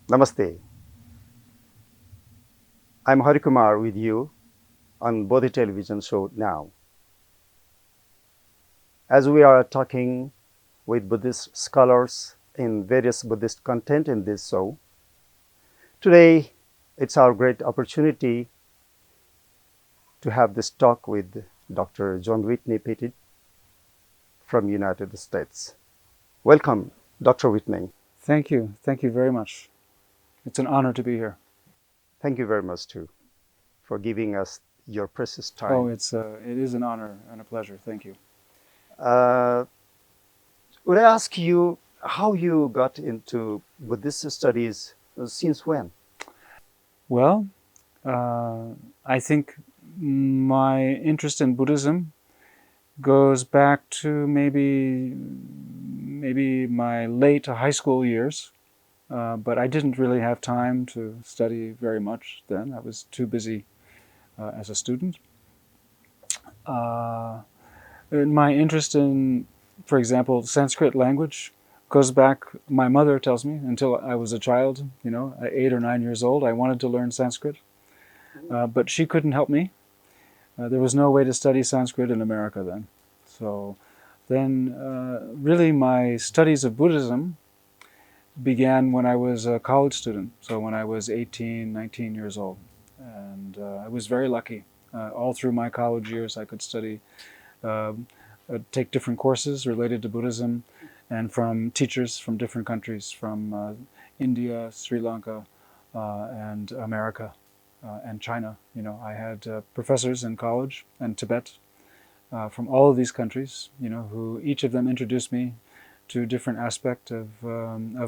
Namaste. I'm Hari Kumar with you on Bodhi television show now. As we are talking with Buddhist scholars in various Buddhist content in this show, today it's our great opportunity to have this talk with Dr. John Whitney Pettit from United States. Welcome, Dr. Whitney. Thank you. Thank you very much. It's an honor to be here. Thank you very much too for giving us your precious Oh, time. it is an honor and a pleasure. Thank you. Uh, would I ask you how you got into Buddhist studies, since when? Well, I think my interest in Buddhism goes back to maybe my late high school years, but I didn't really have time to study very much then. I was too busy as a student. And my interest in, for example, Sanskrit language goes back, my mother tells me, until I was a child, 8 or 9 years old. I wanted to learn Sanskrit, but she couldn't help me. There was no way to study Sanskrit in America then. So then really my studies of Buddhism began when I was a college student, so when I was 18, 19 years old. And I was very lucky. All through my college years I could study take different courses related to Buddhism, and from teachers from different countries, from India, Sri Lanka, and America, and China. I had professors in college and Tibet from all of these countries, who each of them introduced me to a different aspect of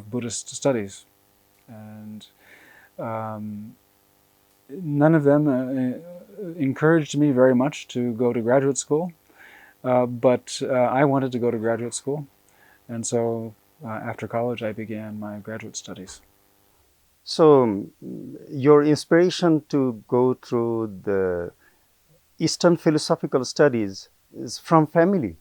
Buddhist studies. And none of them encouraged me very much to go to graduate school. But I wanted to go to graduate school, and so after college I began my graduate studies. So, your inspiration to go through the Eastern philosophical studies is from family.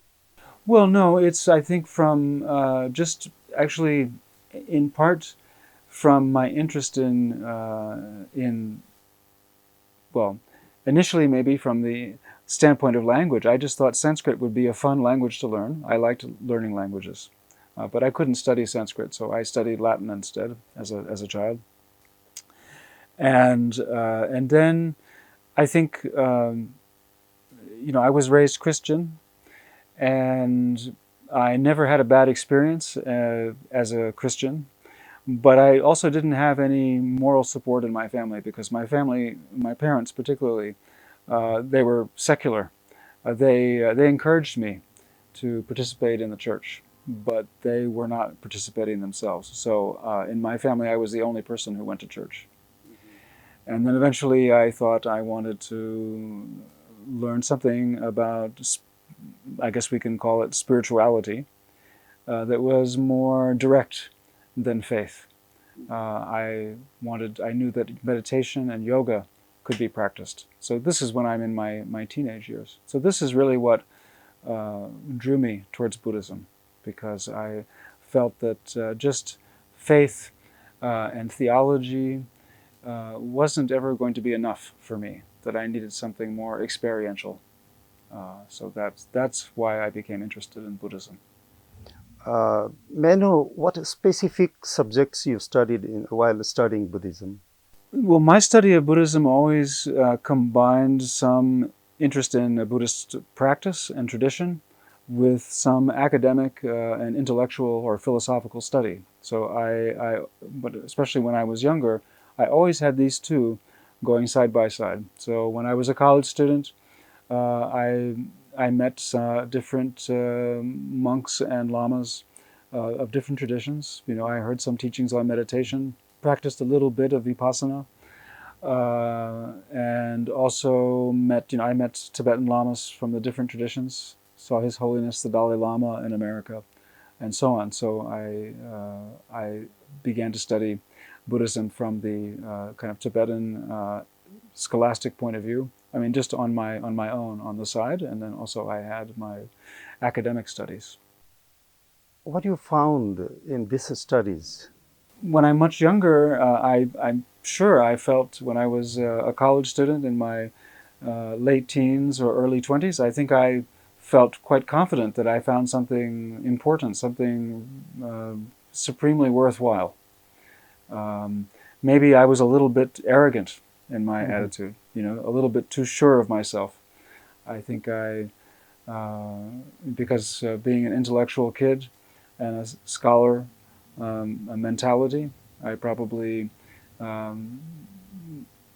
Well, no, it's I think from just actually in part from my interest in well, initially maybe from the standpoint of language. I just thought Sanskrit would be a fun language to learn. I liked learning languages, but I couldn't study Sanskrit, so I studied Latin instead as a child. And then I think I was raised Christian, and I never had a bad experience as a Christian. But I also didn't have any moral support in my family, because my family, my parents particularly, they were secular. They encouraged me to participate in the church, but they were not participating themselves. So in my family, I was the only person who went to church. And then eventually I thought I wanted to learn something about, I guess we can call it spirituality, that was more direct than faith. I knew that meditation and yoga could be practiced. So this is when I'm in my teenage years. So this is really what drew me towards Buddhism, because I felt that just faith and theology wasn't ever going to be enough for me, that I needed something more experiential. So that's why I became interested in Buddhism. May I know what specific subjects you studied while studying Buddhism? Well, my study of Buddhism always combined some interest in Buddhist practice and tradition with some academic and intellectual or philosophical study. So but especially when I was younger, I always had these two going side by side. So when I was a college student, I met different monks and lamas of different traditions. I heard some teachings on meditation, practiced a little bit of vipassana, and also I met Tibetan lamas from the different traditions, saw His Holiness the Dalai Lama in America, and so on. So I began to study Buddhism from the kind of Tibetan scholastic point of view. I mean, just on my own on the side, and then also I had my academic studies. What you found in these studies? when I'm much younger, I'm sure I felt when I was a college student in my late teens or early 20s, I think I felt quite confident that I found something important, something supremely worthwhile. Maybe I was a little bit arrogant in my attitude, a little bit too sure of myself. I think because being an intellectual kid and a scholar, a mentality, I probably, um,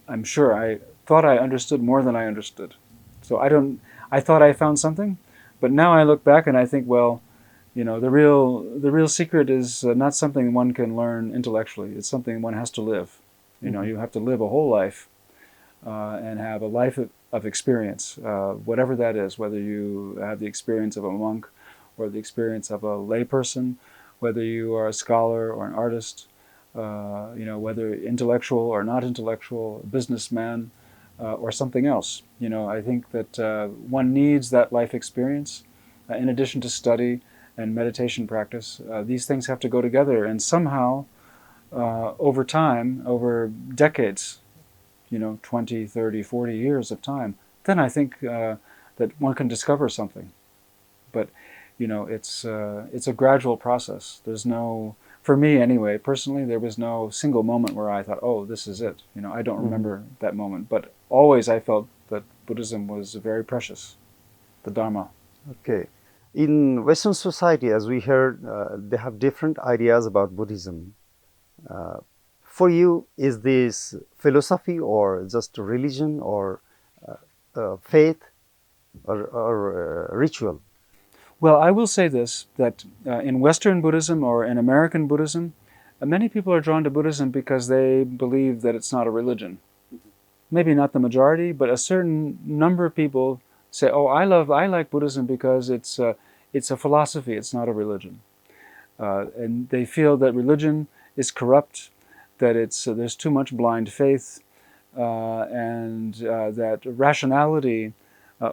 I'm sure I thought I understood more than I understood. So I thought I found something, but now I look back and I think, well, the real secret is not something one can learn intellectually. It's something one has to live. You have to live a whole life and have a life of experience, whatever that is, whether you have the experience of a monk or the experience of a layperson, whether you are a scholar or an artist, whether intellectual or not intellectual, a businessman or something else. I think that one needs that life experience in addition to study and meditation practice. These things have to go together, and somehow over time, over decades, 20, 30, 40 years of time, then I think that one can discover something. But, it's a gradual process. There's no, for me anyway, personally, there was no single moment where I thought, oh, this is it. I don't remember that moment. But always I felt that Buddhism was very precious, the Dharma. Okay. In Western society, as we heard, they have different ideas about Buddhism. For you, is this philosophy or just a religion or faith or ritual? Well, I will say this, that in Western Buddhism or in American Buddhism, many people are drawn to Buddhism because they believe that it's not a religion. Maybe not the majority, but a certain number of people say, "Oh, I like Buddhism because it's a philosophy. It's not a religion," and they feel that religion is corrupt, that there's too much blind faith, and that rationality,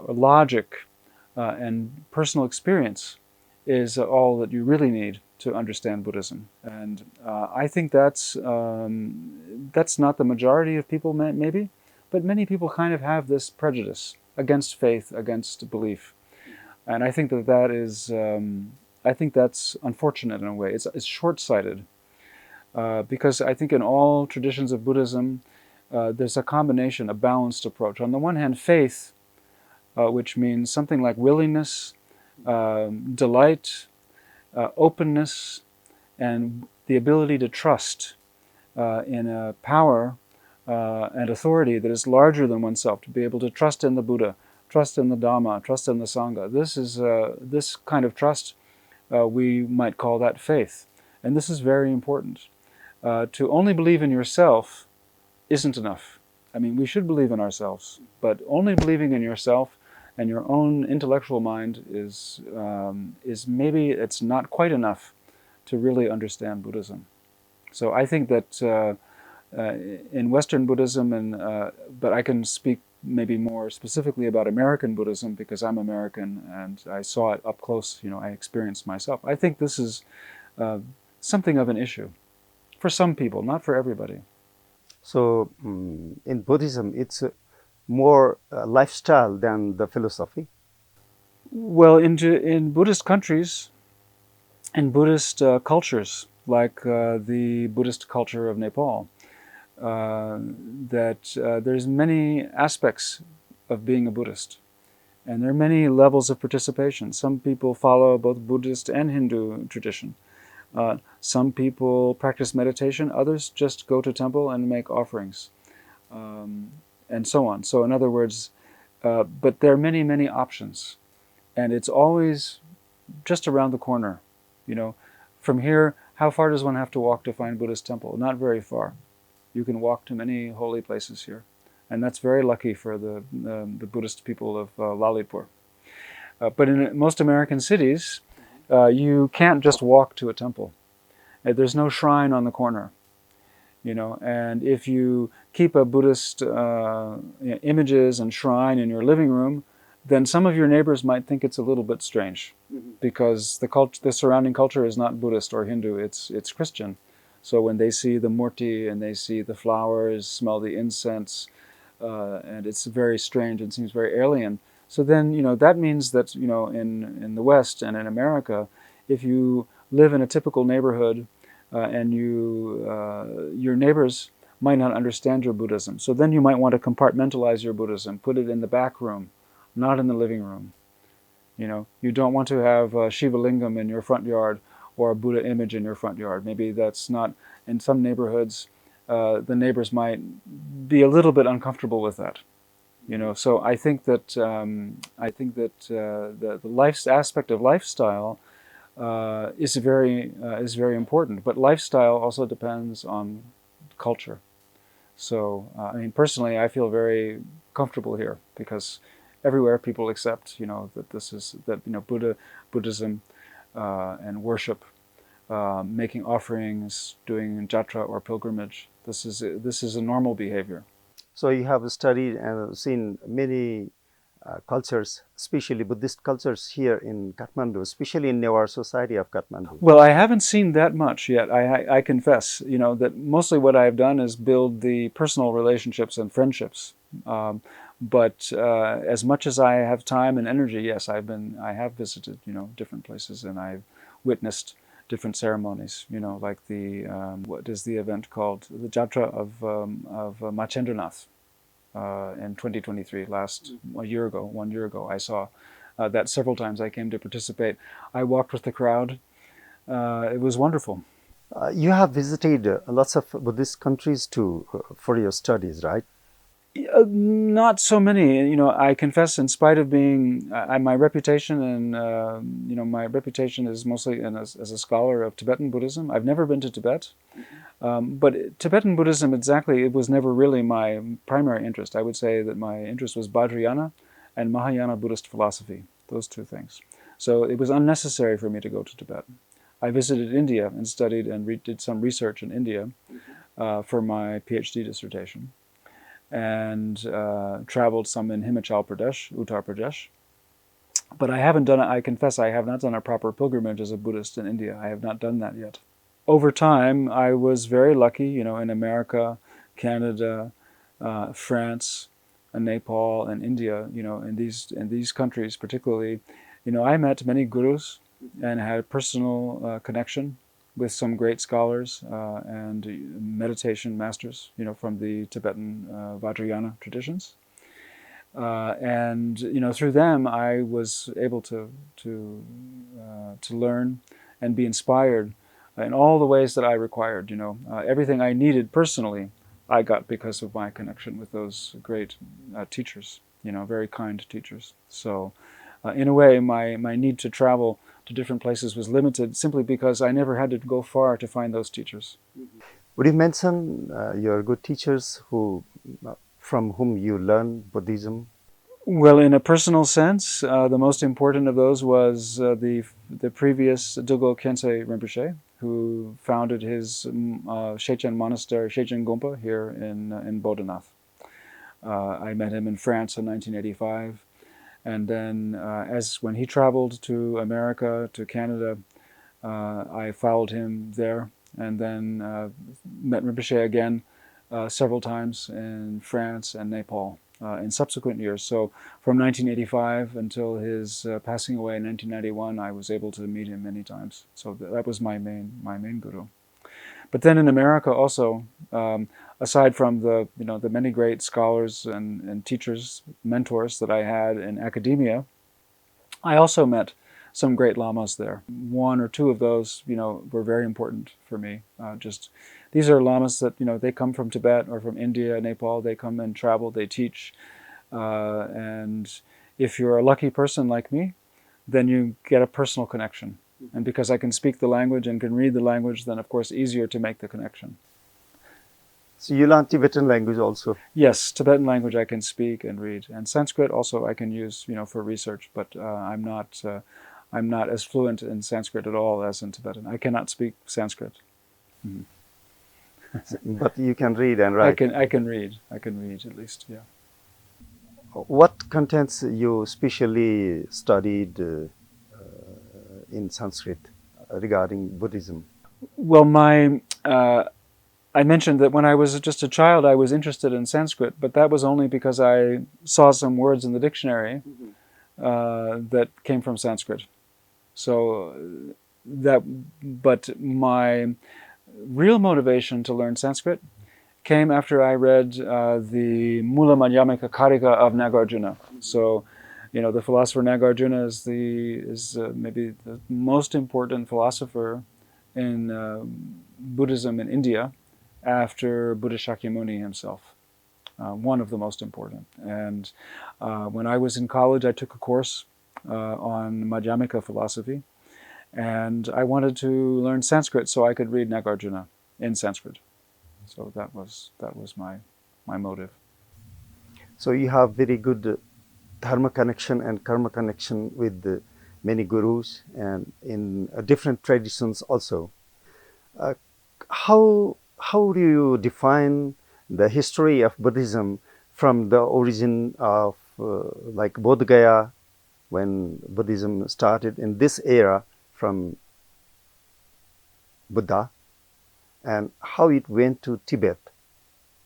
logic, and personal experience is all that you really need to understand Buddhism. And I think that's not the majority of people, maybe, but many people kind of have this prejudice against faith, against belief. And I think that is, I think that's unfortunate in a way. It's short-sighted. Because I think in all traditions of Buddhism, there's a combination, a balanced approach. On the one hand, faith, which means something like willingness, delight, openness, and the ability to trust in a power and authority that is larger than oneself, to be able to trust in the Buddha, trust in the Dhamma, trust in the Sangha. This kind of trust, we might call that faith. And this is very important. To only believe in yourself isn't enough. I mean, we should believe in ourselves, but only believing in yourself and your own intellectual mind is maybe it's not quite enough to really understand Buddhism. So I think that in Western Buddhism, but I can speak maybe more specifically about American Buddhism because I'm American and I saw it up close. I experienced myself. I think this is something of an issue for some people, not for everybody. So in Buddhism, it's more lifestyle than the philosophy. Well, in Buddhist countries, in Buddhist cultures, like the Buddhist culture of Nepal, there's many aspects of being a Buddhist. And there are many levels of participation. Some people follow both Buddhist and Hindu tradition. Some people practice meditation, others just go to temple and make offerings, and so on. So in other words, but there are many, many options. And it's always just around the corner. From here, how far does one have to walk to find Buddhist temple? Not very far. You can walk to many holy places here. And that's very lucky for the Buddhist people of Lalitpur. But in most American cities, you can't just walk to a temple. There's no shrine on the corner, and if you keep a Buddhist images and shrine in your living room, then some of your neighbors might think it's a little bit strange, because the surrounding culture is not Buddhist or Hindu, it's Christian. So when they see the murti and they see the flowers, smell the incense, and it's very strange and seems very alien. So then, that means that, in the West and in America, if you live in a typical neighborhood and your neighbors might not understand your Buddhism. So then you might want to compartmentalize your Buddhism, put it in the back room, not in the living room. You don't want to have a Shiva Lingam in your front yard or a Buddha image in your front yard. Maybe that's not, in some neighborhoods, the neighbors might be a little bit uncomfortable with that. So I think that the life aspect of lifestyle is very important. But lifestyle also depends on culture. So personally, I feel very comfortable here because everywhere people accept, that Buddhism and worship, making offerings, doing jatra or pilgrimage. This is a normal behavior. So you have studied and seen many cultures, especially Buddhist cultures here in Kathmandu, especially in our society of Kathmandu. Well, I haven't seen that much yet. I confess, that mostly what I've done is build the personal relationships and friendships. But as much as I have time and energy, yes, I have visited, different places, and I've witnessed different ceremonies. Like what is the event called? The Jatra of Machendranath in 2023, 1 year ago. I saw that several times. I came to participate. I walked with the crowd. It was wonderful. You have visited lots of Buddhist countries too for your studies, right? Not so many. I confess, in spite of being my reputation, and my reputation is mostly as a scholar of Tibetan Buddhism. I've never been to Tibet, but Tibetan Buddhism it was never really my primary interest. I would say that my interest was Vajrayana and Mahayana Buddhist philosophy. Those two things. So it was unnecessary for me to go to Tibet. I visited India and studied and did some research in India for my PhD dissertation, and traveled some in Himachal Pradesh, Uttar Pradesh. But I confess, I have not done a proper pilgrimage as a Buddhist in India. I have not done that yet. Over time, I was very lucky, in America, Canada, France, Nepal, and India, in these countries particularly, I met many gurus and had a personal connection with some great scholars and meditation masters, from the Tibetan Vajrayana traditions. And through them, I was able to learn and be inspired in all the ways that I required. Everything I needed personally, I got because of my connection with those great teachers. Very kind teachers. So, in a way, my need to travel to different places was limited simply because I never had to go far to find those teachers. Would you mention your good teachers from whom you learned Buddhism? Well, in a personal sense, the most important of those was the previous Dugel Khyentse Rinpoche, who founded his Shechen monastery, Shechen Gompa, here in Bodhinath. I met him in France in 1985. And then when he traveled to America, to Canada, I followed him there, and then met Rinpoche again several times in France and Nepal in subsequent years. So from 1985 until his passing away in 1991, I was able to meet him many times. So that was my main guru. But then in America also, aside from the many great scholars and teachers, mentors that I had in academia, I also met some great lamas there. One or two of those, were very important for me. These are lamas that, they come from Tibet or from India, Nepal. They come and travel, they teach. And if you're a lucky person like me, then you get a personal connection. And because I can speak the language and can read the language, then of course easier to make the connection. So you learn Tibetan language also? Yes, Tibetan language I can speak and read, and Sanskrit also I can use, for research. But I'm not as fluent in Sanskrit at all as in Tibetan. I cannot speak Sanskrit. Mm-hmm. But you can read and write. I can read at least. Yeah. What contents you specially studied in Sanskrit regarding Buddhism? Well, I mentioned that when I was just a child, I was interested in Sanskrit, but that was only because I saw some words in the dictionary that came from Sanskrit. So that, but my real motivation to learn Sanskrit came after I read the Mula Madhyamika Karika of Nagarjuna. So, the philosopher Nagarjuna is maybe the most important philosopher in Buddhism in India after Buddha Shakyamuni himself. One of the most important. And when I was in college, I took a course on Madhyamika philosophy, and I wanted to learn Sanskrit so I could read Nagarjuna in Sanskrit. So that was my motive. So you have very good dharma connection and karma connection with many gurus and in different traditions also. Uh, how do you define the history of Buddhism from the origin of like Bodh Gaya, when Buddhism started in this era from Buddha, and how it went to Tibet?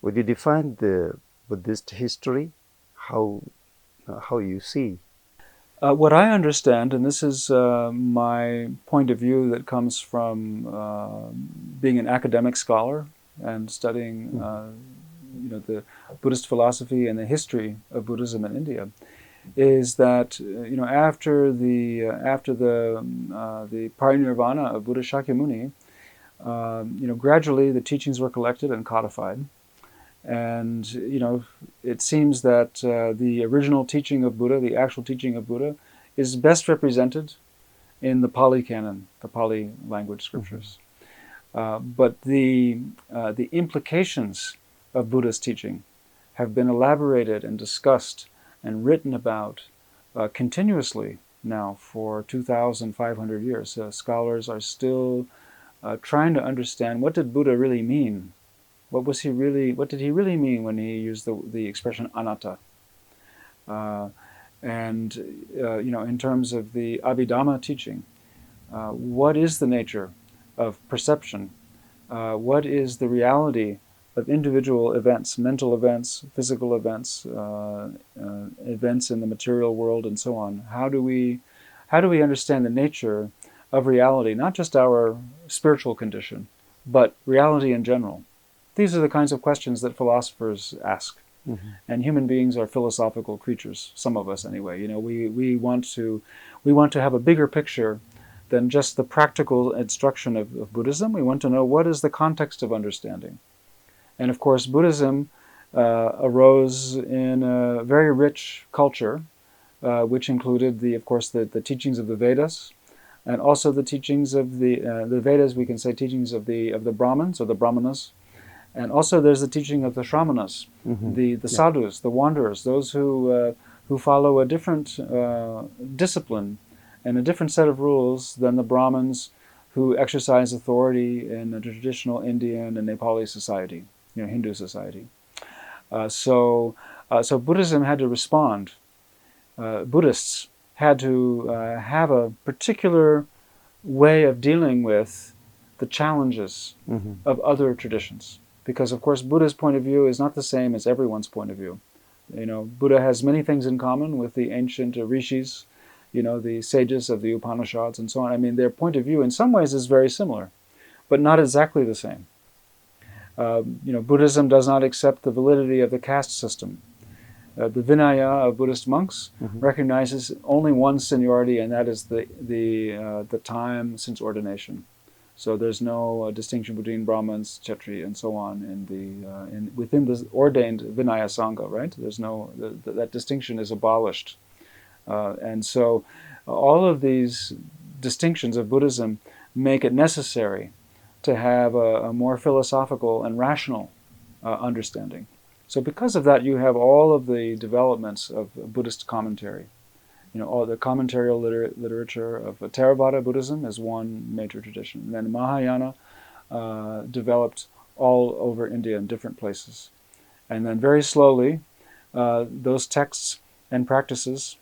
Would you define the Buddhist history? How how you see? What I understand, and this is my point of view that comes from being an academic scholar and studying, the Buddhist philosophy and the history of Buddhism in India, is that after the parinirvana of Buddha Shakyamuni, gradually the teachings were collected and codified. And, it seems that the original teaching of Buddha, the actual teaching of Buddha, is best represented in the Pali canon, the Pali language scriptures. But the implications of Buddha's teaching have been elaborated and discussed and written about continuously now for 2,500 years. Scholars are still trying to understand, what did Buddha really mean? What did he really mean when he used the expression anatta? In terms of the Abhidhamma teaching, what is the nature of perception? What is the reality of individual events, mental events, physical events, events in the material world, and so on? How do we understand the nature of reality, not just our spiritual condition, but reality in general? These are the kinds of questions that philosophers ask. Mm-hmm. And human beings are philosophical creatures, some of us anyway. We want to have a bigger picture than just the practical instruction of Buddhism. We want to know, what is the context of understanding. And of course, Buddhism arose in a very rich culture, which included the teachings of the Vedas, and also the teachings of the Vedas. We can say teachings of the Brahmins or the Brahmanas. And also there's the teaching of the Shramanas, the sadhus, the wanderers, those who follow a different discipline and a different set of rules than the Brahmins, who exercise authority in the traditional Indian and Nepali society, Hindu society. So Buddhism had to respond. Buddhists had to have a particular way of dealing with the challenges of other traditions. Because, of course, Buddha's point of view is not the same as everyone's point of view. Buddha has many things in common with the ancient rishis, the sages of the Upanishads and so on. I mean, their point of view in some ways is very similar, but not exactly the same. Buddhism does not accept the validity of the caste system. The Vinaya of Buddhist monks recognizes only one seniority, and that is the time since ordination. So there's no distinction between Brahmins, Kshatriya, and so on within the ordained Vinaya Sangha, right? There's no that distinction is abolished, and so all of these distinctions of Buddhism make it necessary to have a more philosophical and rational understanding. So because of that, you have all of the developments of Buddhist commentary. All the commentarial literature of Theravada Buddhism is one major tradition. And then Mahayana developed all over India in different places. And then very slowly, those texts and practices,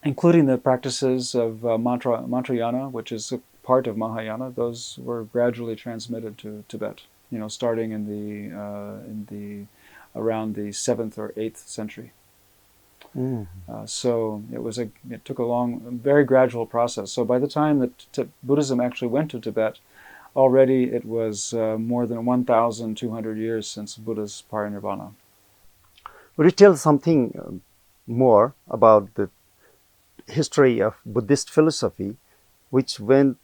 including the practices of Mantrayana, which is part of Mahayana, those were gradually transmitted to Tibet. Starting in the around the 7th or 8th century. So it took a very gradual process. So by the time that Buddhism actually went to Tibet, already it was more than 1,200 years since Buddha's parinirvana. Would you tell something more about the history of Buddhist philosophy, which went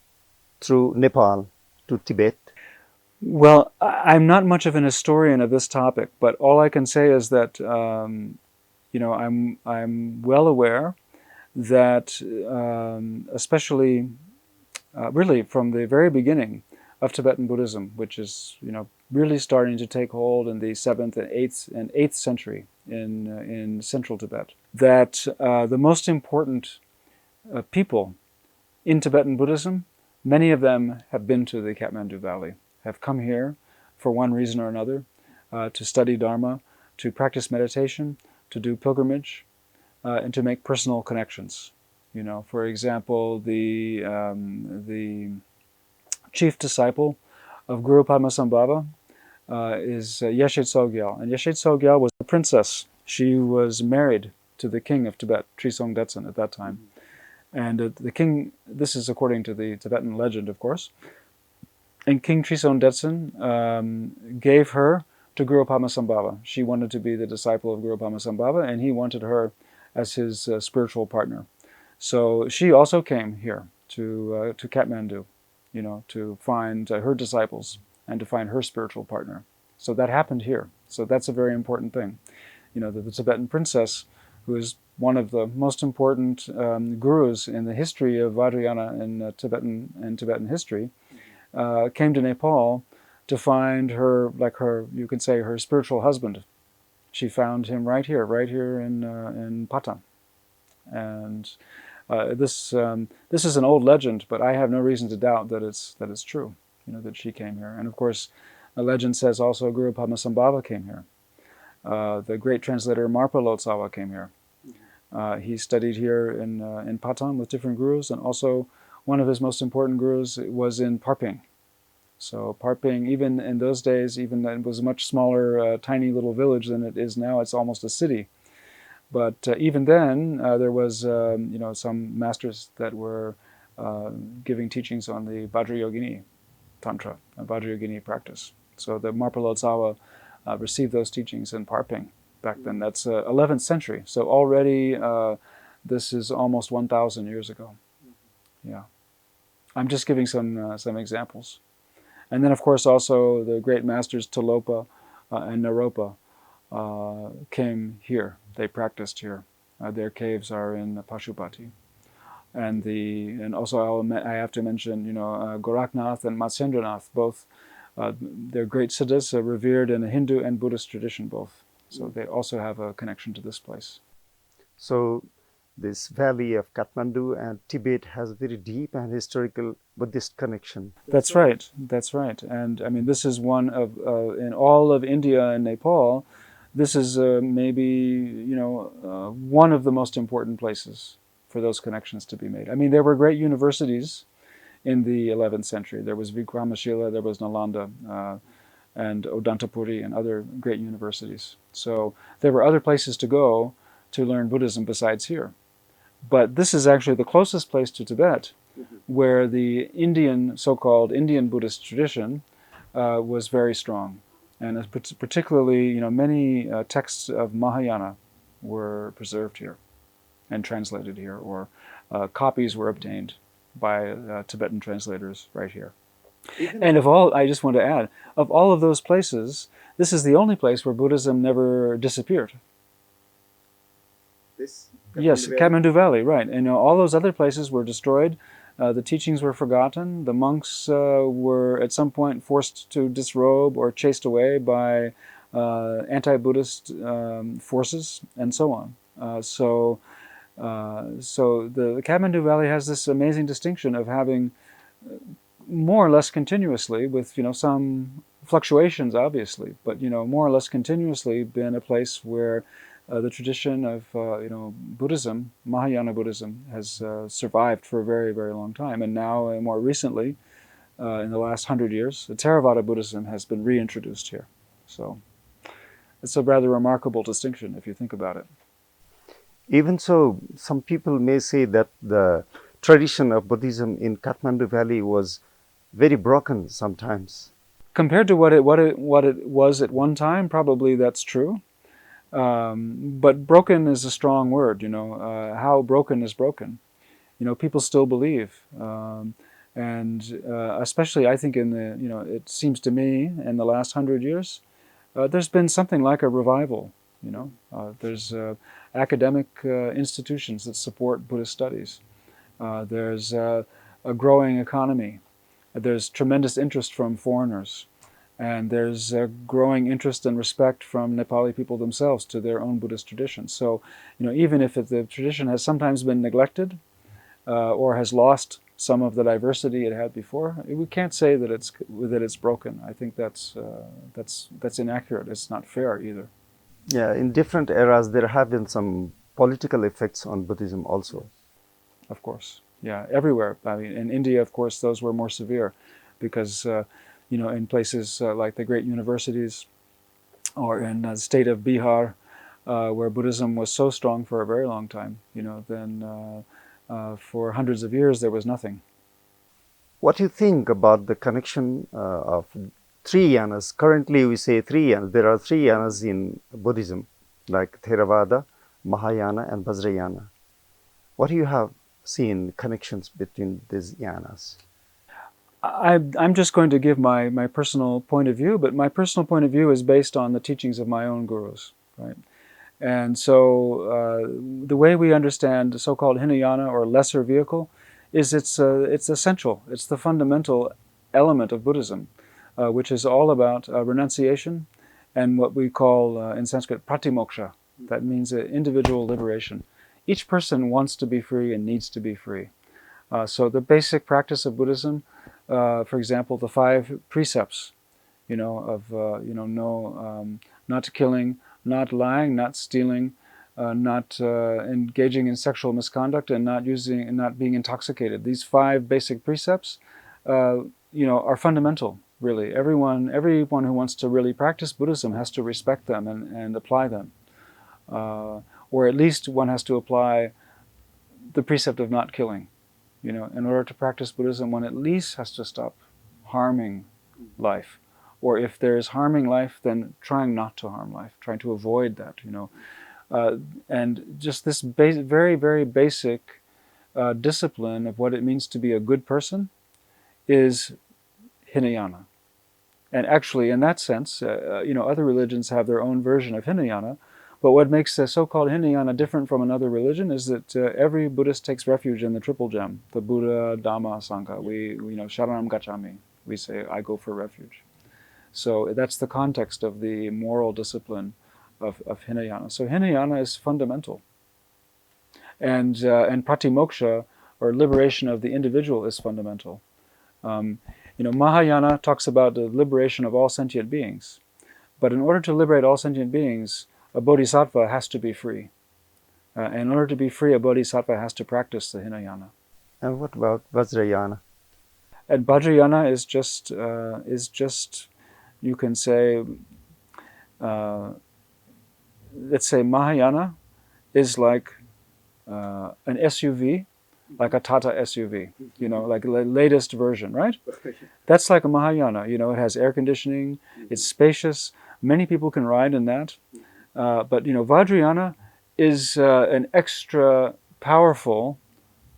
through Nepal to Tibet? Well, I'm not much of an historian of this topic, but all I can say is that I'm well aware that especially really from the very beginning of Tibetan Buddhism, which is really starting to take hold in the 7th and 8th century in central Tibet, that the most important people in Tibetan Buddhism, many of them have been to the Kathmandu Valley, have come here for one reason or another to study Dharma, to practice meditation, to do pilgrimage, and to make personal connections. For example, the chief disciple of Guru Padmasambhava is Yeshe Tsogyal. And Yeshe Tsogyal was a princess. She was married to the king of Tibet, Trisong Detsen, at that time. And the king, this is according to the Tibetan legend, of course, and King Trisong Detsen gave her to Guru Padmasambhava. She wanted to be the disciple of Guru Padmasambhava, and he wanted her as his spiritual partner. So she also came here to Kathmandu, to find her disciples and to find her spiritual partner. So that happened here. So that's a very important thing. The Tibetan princess, who is one of the most important gurus in the history of Vajrayana and Tibetan history, came to Nepal to find you could say, her spiritual husband. She found him right here in Patan. And this is an old legend, but I have no reason to doubt that it's true. That she came here. And of course, the legend says also Guru Padmasambhava came here. The great translator Marpa Lotsawa came here. He studied here in Patan with different gurus, and also one of his most important gurus was in Parping. So Parping, even in those days, even it was a much smaller, tiny little village than it is now. It's almost a city. But even then, there was some masters that were giving teachings on the Vajrayogini Tantra, Vajrayogini practice. So the Marpa Lotsawa received those teachings in Parping back then. That's 11th century. So already this is almost 1,000 years ago. Yeah. I'm just giving some examples. And then, of course, also the great masters Tilopa and Naropa came here. They practiced here. Their caves are in Pashupati. And also I have to mention, Goraknath and Matsyendranath, both they're great siddhas, revered in a Hindu and Buddhist tradition both. So they also have a connection to this place. So this valley of Kathmandu and Tibet has very deep and historical Buddhist connection. That's right. And I mean, this is one of, in all of India and Nepal, this is maybe, one of the most important places for those connections to be made. I mean, there were great universities in the 11th century. There was Vikramashila, there was Nalanda, and Odantapuri, and other great universities. So there were other places to go to learn Buddhism besides here. But this is actually the closest place to Tibet where the so-called Indian Buddhist tradition was very strong. And particularly, many texts of Mahayana were preserved here and translated here, or copies were obtained by Tibetan translators right here. And I just want to add, of all of those places, this is the only place where Buddhism never disappeared. Yes, Kathmandu Valley, right. And all those other places were destroyed. The teachings were forgotten. The monks were at some point forced to disrobe or chased away by anti-Buddhist forces, and so on. So the Kathmandu Valley has this amazing distinction of having more or less continuously, with some fluctuations obviously, but more or less continuously been a place where the tradition of Buddhism, Mahayana Buddhism, has survived for a very, very long time, and now more recently, in the last 100 years, Theravada Buddhism has been reintroduced here. So it's a rather remarkable distinction if you think about it. Even so, some people may say that the tradition of Buddhism in Kathmandu Valley was very broken sometimes. Compared to what it was at one time, probably that's true. But broken is a strong word. How broken is broken? People still believe, and especially I think it seems to me in the last 100 years, there's been something like a revival. There's academic institutions that support Buddhist studies. There's a growing economy. There's tremendous interest from foreigners. And there's a growing interest and respect from Nepali people themselves to their own Buddhist tradition. So, even if the tradition has sometimes been neglected or has lost some of the diversity it had before, we can't say that it's broken. I think that's inaccurate. It's not fair either. Yeah, in different eras, there have been some political effects on Buddhism also. Of course, yeah, everywhere. I mean, in India, of course, those were more severe, because in places like the great universities, or in the state of Bihar, where Buddhism was so strong for a very long time, then for hundreds of years there was nothing. What do you think about the connection of three yanas? Currently we say three yanas. There are three yanas in Buddhism, like Theravada, Mahayana and Vajrayana. What do you have seen connections between these yanas? I'm just going to give my personal point of view, but my personal point of view is based on the teachings of my own gurus, right? And so the way we understand the so-called Hinayana, or lesser vehicle, is it's essential. It's the fundamental element of Buddhism, which is all about renunciation and what we call in Sanskrit pratimoksha. That means individual liberation. Each person wants to be free and needs to be free. So the basic practice of Buddhism, for example, the 5 precepts, of not killing, not lying, not stealing, not engaging in sexual misconduct, and not being intoxicated. These 5 basic precepts, are fundamental. Really, everyone who wants to really practice Buddhism has to respect them and apply them, or at least one has to apply the precept of not killing. In order to practice Buddhism, one at least has to stop harming life. Or if there is harming life, then trying not to harm life, trying to avoid that, and just this very, very basic discipline of what it means to be a good person is Hinayana. And actually, in that sense, other religions have their own version of Hinayana. But what makes the so-called Hinayana different from another religion is that every Buddhist takes refuge in the triple gem, the Buddha, Dhamma, Sangha. We Sharanam Gacchami. We say, I go for refuge. So that's the context of the moral discipline of Hinayana. So Hinayana is fundamental. And pratimoksha, or liberation of the individual, is fundamental. Mahayana talks about the liberation of all sentient beings. But in order to liberate all sentient beings, a bodhisattva has to be free. In order to be free, a bodhisattva has to practice the Hinayana. And what about Vajrayana? And Vajrayana is just, you can say, let's say Mahayana is like an SUV, like a Tata SUV, like the latest version, right? That's like a Mahayana. It has air conditioning, it's spacious, many people can ride in that. But Vajrayana is an extra powerful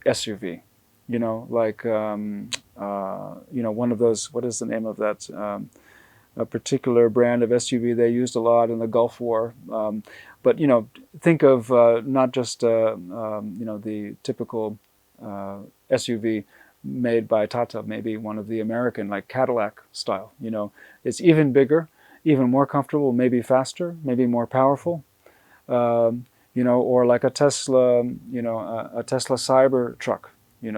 SUV. Like one of those. What is the name of that? A particular brand of SUV they used a lot in the Gulf War. But think of not just the typical SUV made by Tata, maybe one of the American, like Cadillac style. It's even bigger, even more comfortable, maybe faster, maybe more powerful, or like a Tesla, a Tesla Cyber truck,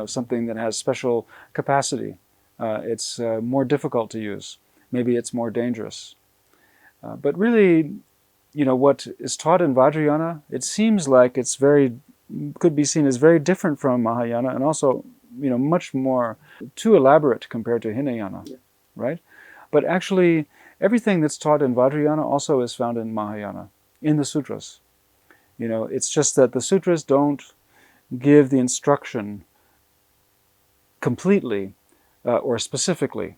something that has special capacity. It's more difficult to use. Maybe it's more dangerous. But really, what is taught in Vajrayana, it seems like it's could be seen as very different from Mahayana, and also, much more too elaborate compared to Hinayana, right? But actually, everything that's taught in Vajrayana also is found in Mahayana, in the sutras. It's just that the sutras don't give the instruction completely or specifically.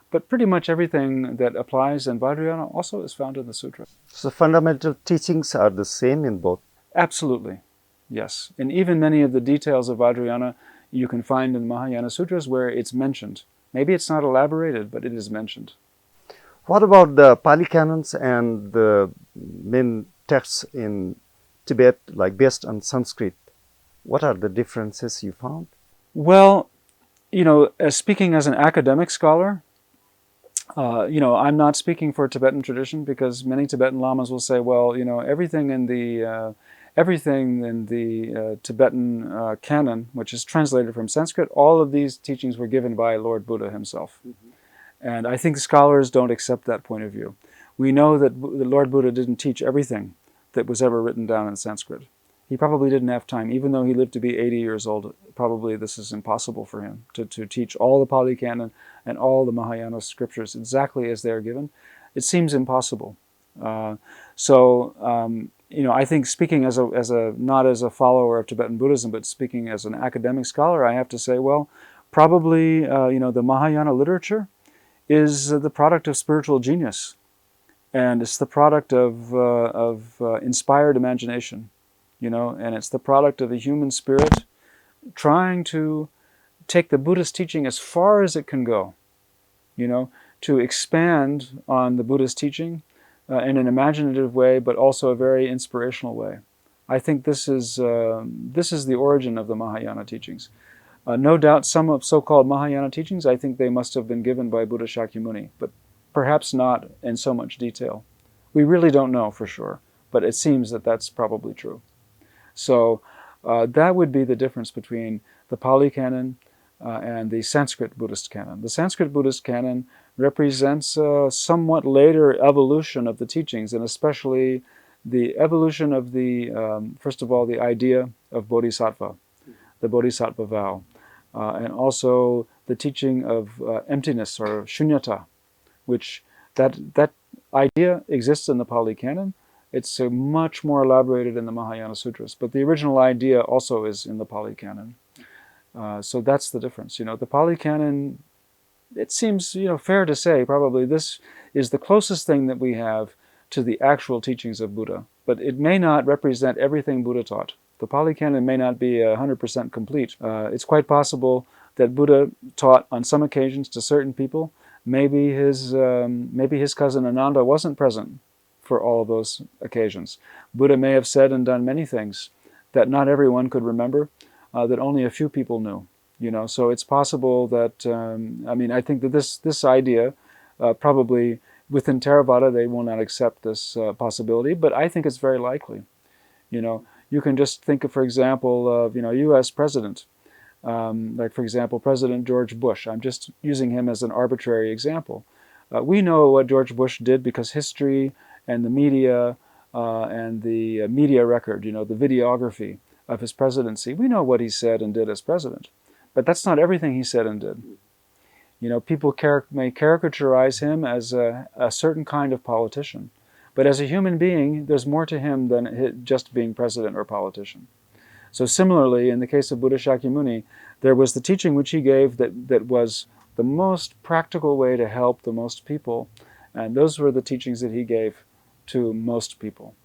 But pretty much everything that applies in Vajrayana also is found in the sutra. So fundamental teachings are the same in both? Absolutely, yes. And even many of the details of Vajrayana you can find in the Mahayana Sutras where it's mentioned. Maybe it's not elaborated, but it is mentioned. What about the Pali canons and the main texts in Tibet, like based on Sanskrit? What are the differences you found? Well, speaking as an academic scholar, I'm not speaking for Tibetan tradition, because many Tibetan lamas will say, well, everything in the Tibetan canon, which is translated from Sanskrit, all of these teachings were given by Lord Buddha himself. Mm-hmm. And I think scholars don't accept that point of view. We know that the Lord Buddha didn't teach everything that was ever written down in Sanskrit. He probably didn't have time. Even though he lived to be 80 years old, probably this is impossible for him to teach all the Pali Canon and all the Mahayana scriptures exactly as they are given. It seems impossible. I think, speaking as not as a follower of Tibetan Buddhism, but speaking as an academic scholar, I have to say, well, probably the Mahayana literature is the product of spiritual genius, and it's the product of inspired imagination, and it's the product of the human spirit trying to take the Buddhist teaching as far as it can go, to expand on the Buddhist teaching in an imaginative way, but also a very inspirational way. I think this is the origin of the Mahayana teachings. No doubt some of so-called Mahayana teachings, I think they must have been given by Buddha Shakyamuni, but perhaps not in so much detail. We really don't know for sure, but it seems that that's probably true. So that would be the difference between the Pali Canon and the Sanskrit Buddhist canon. The Sanskrit Buddhist canon represents a somewhat later evolution of the teachings, and especially the evolution of first of all, the idea of bodhisattva, the bodhisattva vow, and also the teaching of emptiness or shunyata, which that idea exists in the Pali Canon. It's much more elaborated in the Mahayana Sutras, but the original idea also is in the Pali Canon. So that's the difference. The Pali Canon, it seems fair to say probably this is the closest thing that we have to the actual teachings of Buddha, but it may not represent everything Buddha taught. The Pali Canon may not be 100% complete. It's quite possible that Buddha taught on some occasions to certain people. Maybe his cousin Ananda wasn't present for all of those occasions. Buddha may have said and done many things that not everyone could remember, that only a few people knew. So it's possible that I think that this idea probably within Theravada they will not accept this possibility, but I think it's very likely. You can just think of, for example, of U.S. president, like for example President George Bush. I'm just using him as an arbitrary example. We know what George Bush did because history and the media and the media record, the videography of his presidency, we know what he said and did as president. But that's not everything he said and did. People may caricaturize him as a certain kind of politician. But as a human being, there's more to him than just being president or politician. So similarly, in the case of Buddha Shakyamuni, there was the teaching which he gave that was the most practical way to help the most people. And those were the teachings that he gave to most people.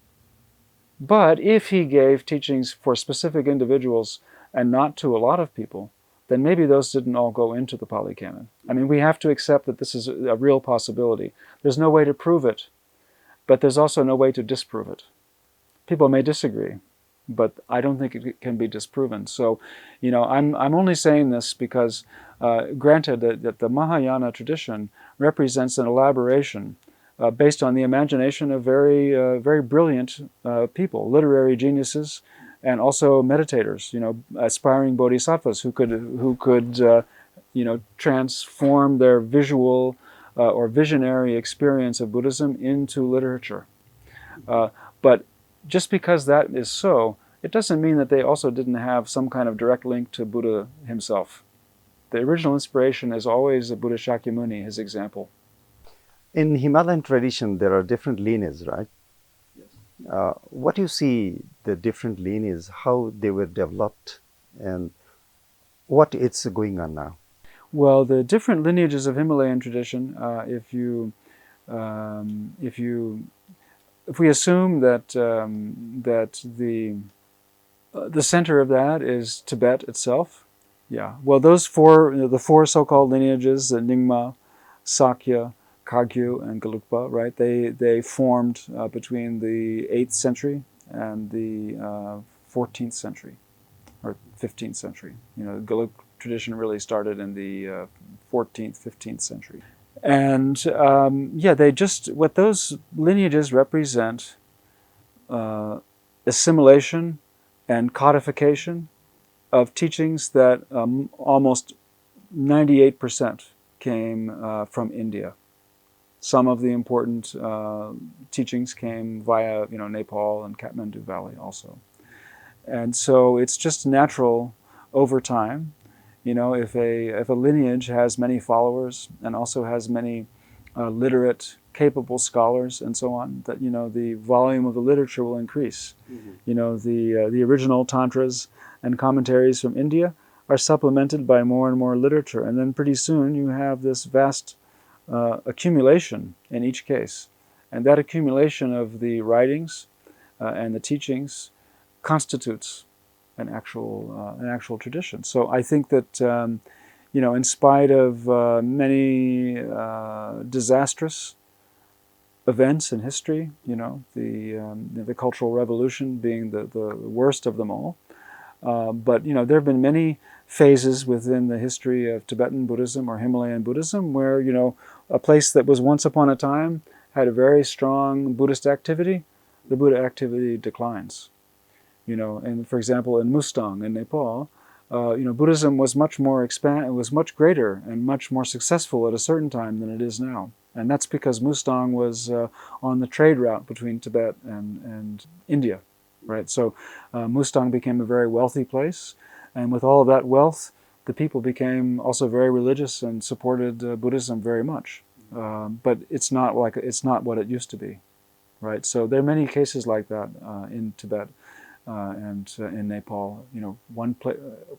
But if he gave teachings for specific individuals and not to a lot of people, then maybe those didn't all go into the Pali Canon. We have to accept that this is a real possibility. There's no way to prove it, but there's also no way to disprove it. People may disagree, but I don't think it can be disproven. So, I'm only saying this because, granted that the Mahayana tradition represents an elaboration based on the imagination of very brilliant people, literary geniuses, and also meditators, aspiring bodhisattvas who could transform their visual or visionary experience of Buddhism into literature. But just because that is so, it doesn't mean that they also didn't have some kind of direct link to Buddha himself. The original inspiration is always the Buddha Shakyamuni, his example. In Himalayan tradition, there are different lineages, right? Yes. What do you see the different lineages, how they were developed, and what it's going on now? Well, the different lineages of Himalayan tradition, if we assume that the center of that is Tibet itself, yeah. Well, the four so-called lineages, Nyingma, Sakya, Kagyu, and Gelugpa, right? They formed between the 8th century and the 14th century or 15th century. The Gelug tradition really started in the 14th, 15th century. And yeah, what those lineages represent, assimilation and codification of teachings that almost 98% came from India. Some of the important teachings came via Nepal and Kathmandu Valley also. And so it's just natural over time, if a lineage has many followers and also has many literate, capable scholars and so on, that the volume of the literature will increase. The original tantras and commentaries from India are supplemented by more and more literature, and then pretty soon you have this vast accumulation in each case, and that accumulation of the writings and the teachings constitutes an actual tradition. So I think that in spite of many disastrous events in history, the Cultural Revolution being the worst of them all, but there have been many phases within the history of Tibetan Buddhism or Himalayan Buddhism where a place that was once upon a time had a very strong Buddhist activity, the Buddha activity declines. And for example, in Mustang in Nepal, Buddhism was much greater and much more successful at a certain time than it is now. And that's because Mustang was on the trade route between Tibet and India, right? So Mustang became a very wealthy place, and with all of that wealth, the people became also very religious and supported Buddhism very much. But it's not what it used to be, right? So there are many cases like that in Tibet. And in Nepal,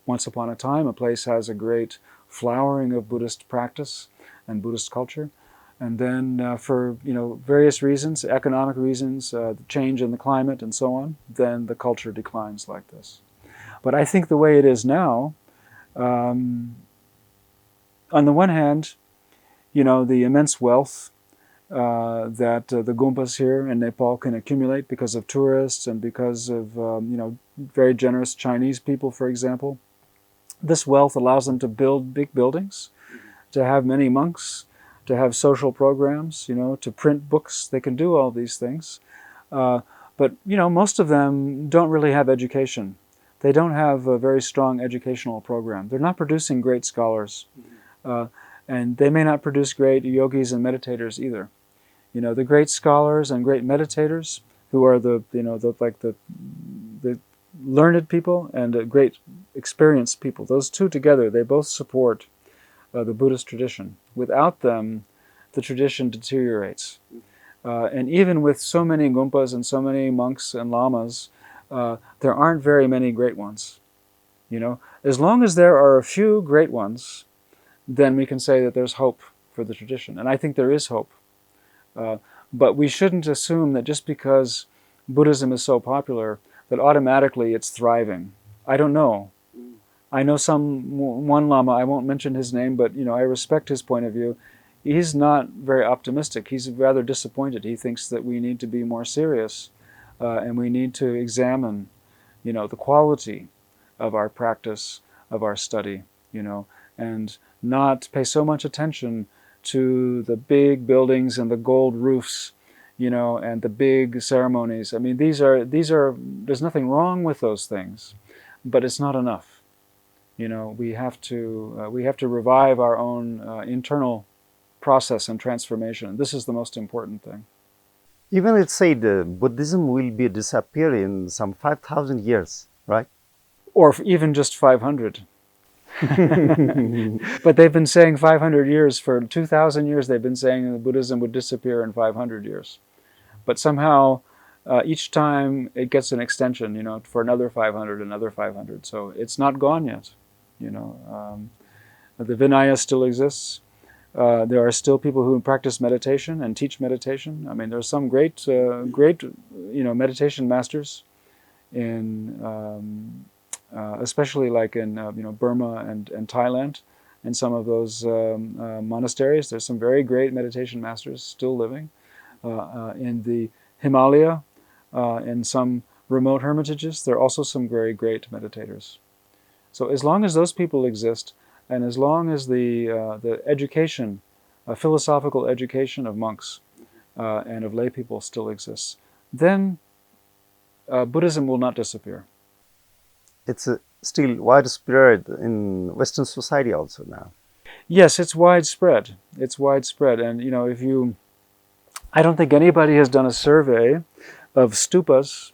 once upon a time, a place has a great flowering of Buddhist practice and Buddhist culture, and then for various reasons, economic reasons, the change in the climate, and so on, then the culture declines like this. But I think the way it is now, on the one hand, the immense wealth that the Gumpas here in Nepal can accumulate because of tourists and because of very generous Chinese people, for example. This wealth allows them to build big buildings, to have many monks, to have social programs, to print books. They can do all these things. But most of them don't really have education. They don't have a very strong educational program. They're not producing great scholars. And they may not produce great yogis and meditators either. The great scholars and great meditators, who are the learned people and great experienced people, those two together, they both support the Buddhist tradition. Without them, the tradition deteriorates. And even with so many Gumpas and so many monks and lamas, there aren't very many great ones. As long as there are a few great ones, then we can say that there's hope for the tradition. And I think there is hope. But we shouldn't assume that just because Buddhism is so popular, that automatically it's thriving. I don't know. I know one Lama, I won't mention his name, but I respect his point of view. He's not very optimistic. He's rather disappointed. He thinks that we need to be more serious and we need to examine, the quality of our practice, of our study, and not pay so much attention to the big buildings and the gold roofs, and the big ceremonies. I mean, there's nothing wrong with those things, but it's not enough. We have to revive our own internal process and transformation. This is the most important thing. Even it said Buddhism will be disappear in some 5,000 years, right? Or even just 500. But they've been saying 500 years, for 2,000 years they've been saying that Buddhism would disappear in 500 years. But somehow each time it gets an extension, for another 500, another 500. So it's not gone yet. The Vinaya still exists. There are still people who practice meditation and teach meditation. I mean, there's some great meditation masters in, especially like in Burma and Thailand, and some of those monasteries. There's some very great meditation masters still living. In the Himalaya, in some remote hermitages, there are also some very great meditators. So as long as those people exist, and as long as the education, philosophical education of monks and of lay people still exists, then Buddhism will not disappear. It's still widespread in Western society also now. Yes, it's widespread. It's widespread, and I don't think anybody has done a survey of stupas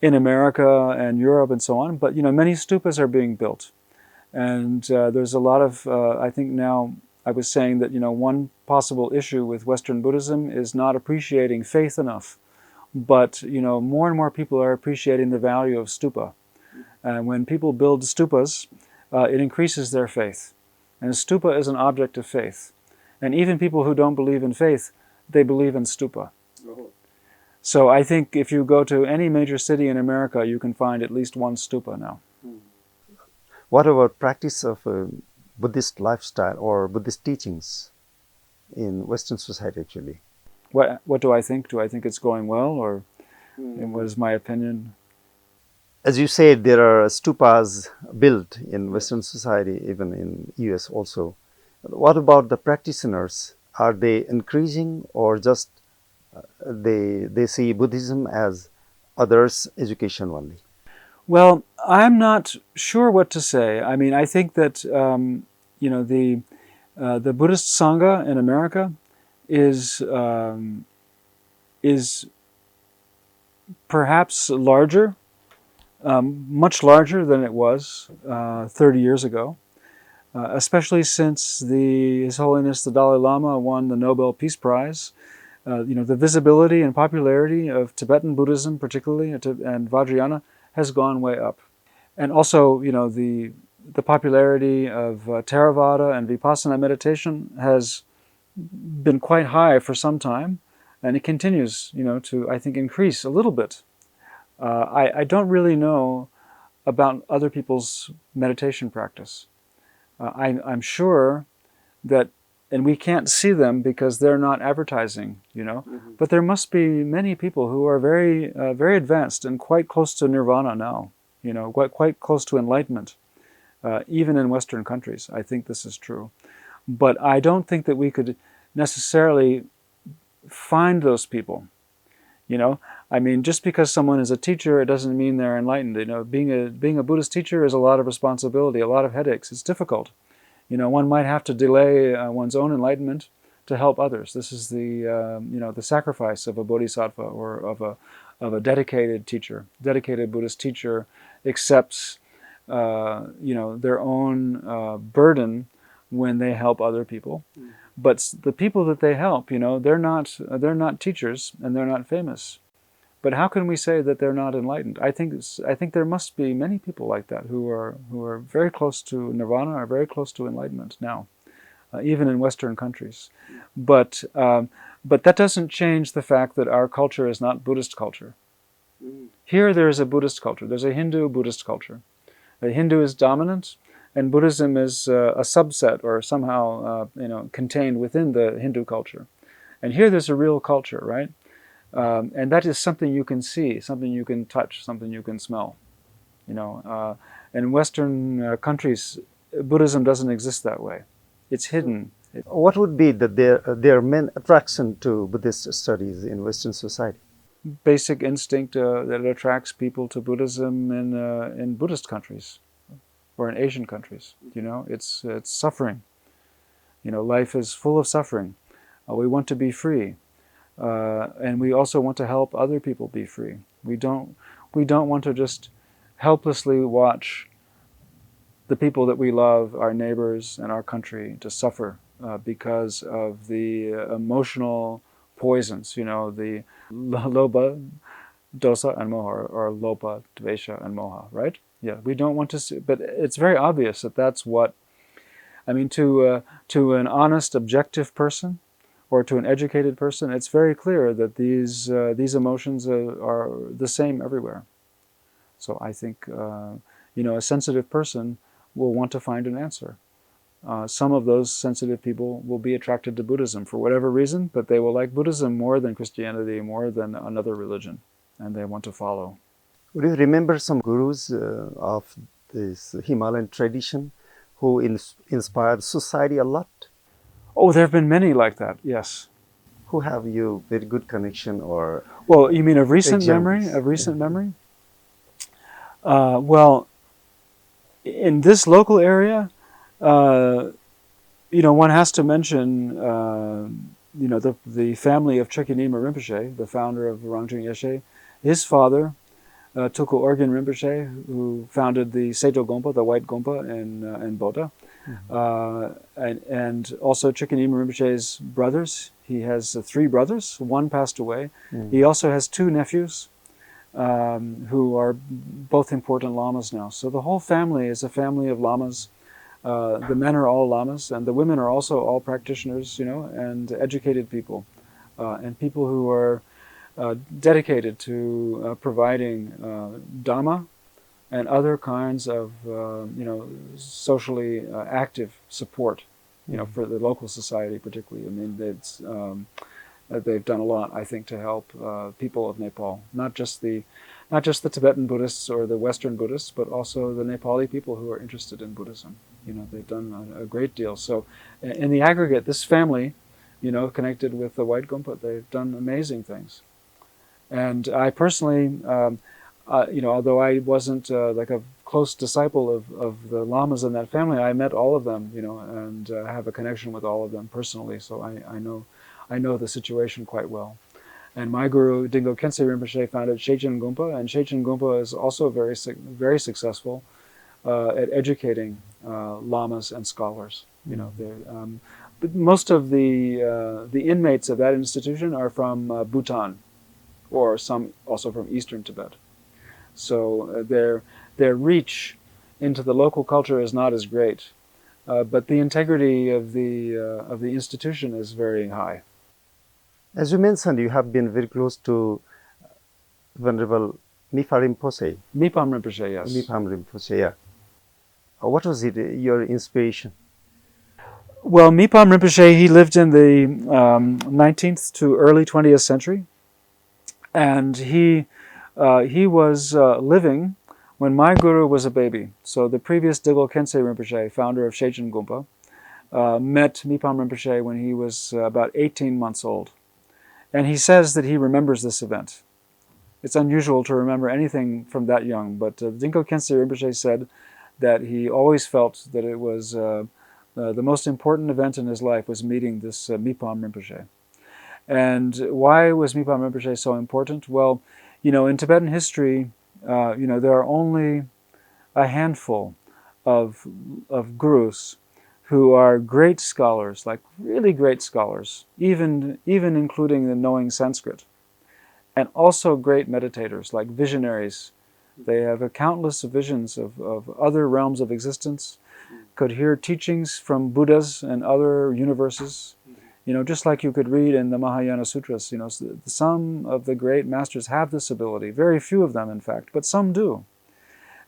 in America and Europe and so on, but many stupas are being built. And there's a lot of, I think now, I was saying that one possible issue with Western Buddhism is not appreciating faith enough. But more and more people are appreciating the value of stupa. And when people build stupas, it increases their faith. And a stupa is an object of faith. And even people who don't believe in faith, they believe in stupa. Oh. So I think if you go to any major city in America, you can find at least one stupa now. What about practice of Buddhist lifestyle or Buddhist teachings in Western society actually? What do I think? Do I think it's going well, or what is my opinion? As you said, there are stupas built in Western society, even in US also. What about the practitioners? Are they increasing, or just they see Buddhism as others' education only? Well, I'm not sure what to say. I mean, I think that the Buddhist Sangha in America is perhaps larger, much larger than it was 30 years ago, especially since His Holiness the Dalai Lama won the Nobel Peace Prize. The visibility and popularity of Tibetan Buddhism, particularly, and Vajrayana, has gone way up. And also, the popularity of Theravada and Vipassana meditation has been quite high for some time, and it continues, to, I think, increase a little bit. I don't really know about other people's meditation practice. I'm sure that, and we can't see them because they're not advertising, but there must be many people who are very, very advanced and quite close to nirvana now, quite close to enlightenment, even in Western countries. I think this is true. But I don't think that we could necessarily find those people. I mean, just because someone is a teacher, it doesn't mean they're enlightened. Being a Buddhist teacher is a lot of responsibility, a lot of headaches. It's difficult. One might have to delay one's own enlightenment to help others. This is the sacrifice of a bodhisattva, or of a dedicated teacher. Dedicated Buddhist teacher accepts their own burden when they help other people. But the people that they help, they're not teachers and they're not famous. But how can we say that they're not enlightened? I think there must be many people like that who are very close to nirvana, or very close to enlightenment now, even in Western countries. But that doesn't change the fact that our culture is not Buddhist culture. Here there is a Buddhist culture. There's a Hindu Buddhist culture. The Hindu is dominant, and Buddhism is a subset, or somehow contained within the Hindu culture. And here there's a real culture, right? And that is something you can see, something you can touch, something you can smell. In Western countries, Buddhism doesn't exist that way. It's hidden. What would be their main attraction to Buddhist studies in Western society? Basic instinct that attracts people to Buddhism in Buddhist countries, or in Asian countries. It's suffering. Life is full of suffering. We want to be free. and we also want to help other people be free. We don't want to just helplessly watch the people that we love, our neighbors and our country, to suffer because of the emotional poisons, the loba, dosa, and moha, or lopa, dvesha, and moha, right? Yeah, we don't want to see, but it's very obvious that that's what, I mean, to an honest, objective person, or to an educated person, it's very clear that these emotions are the same everywhere. So I think, a sensitive person will want to find an answer. Some of those sensitive people will be attracted to Buddhism for whatever reason, but they will like Buddhism more than Christianity, more than another religion, and they want to follow. Would you remember some gurus of this Himalayan tradition who inspired society a lot? Oh, there have been many like that, yes. Who have you very good connection or Well, you mean of recent memory? examples? Of recent memory? Well, in this local area, one has to mention, the family of Chekinima Rinpoche, the founder of Rangjung Yeshe. His father, Tulku Orgyen Rinpoche, who founded the Seto Gompa, the White Gompa in Bodhi, and also Chekinima Rinpoche's brothers. He has 3 brothers. One passed away. He also has 2 nephews, who are both important lamas now. So the whole family is a family of lamas. The men are all lamas, and the women are also all practitioners, and educated people, and people who are dedicated to providing Dhamma and other kinds of, socially active support, for the local society particularly. I mean, they've done a lot, I think, to help people of Nepal, not just the Tibetan Buddhists or the Western Buddhists, but also the Nepali people who are interested in Buddhism. They've done a great deal. So in the aggregate, this family, connected with the White Gompa, they've done amazing things. And I personally, although I wasn't like a close disciple of the lamas in that family, I met all of them, and have a connection with all of them personally. So I know the situation quite well. And my guru, Dingo Khyentse Rinpoche, founded Shechen Gompa, and Shechen Gompa is also very successful at educating lamas and scholars. But most of the inmates of that institution are from Bhutan, or some also from Eastern Tibet. So their reach into the local culture is not as great, but the integrity of the institution is very high. As you mentioned, you have been very close to Venerable Mipham Rinpoche. Mipham Rinpoche, yes. Mipham Rinpoche, yeah. What was it, your inspiration? Well, Mipham Rinpoche, he lived in the 19th to early 20th century, and he was living when my guru was a baby. So the previous Dingo Khyentse Rinpoche, founder of Shechen Gompa, met Mipham Rinpoche when he was about 18 months old. And he says that he remembers this event. It's unusual to remember anything from that young, but Dingo Khyentse Rinpoche said that he always felt that it was the most important event in his life was meeting this Mipham Rinpoche. And why was Mipham Rinpoche so important? Well, in Tibetan history, there are only a handful of gurus who are great scholars, like really great scholars, even including the knowing Sanskrit, and also great meditators, like visionaries. They have countless visions of other realms of existence, could hear teachings from Buddhas and other universes, just like you could read in the Mahayana Sutras. Some of the great masters have this ability, very few of them, in fact, but some do.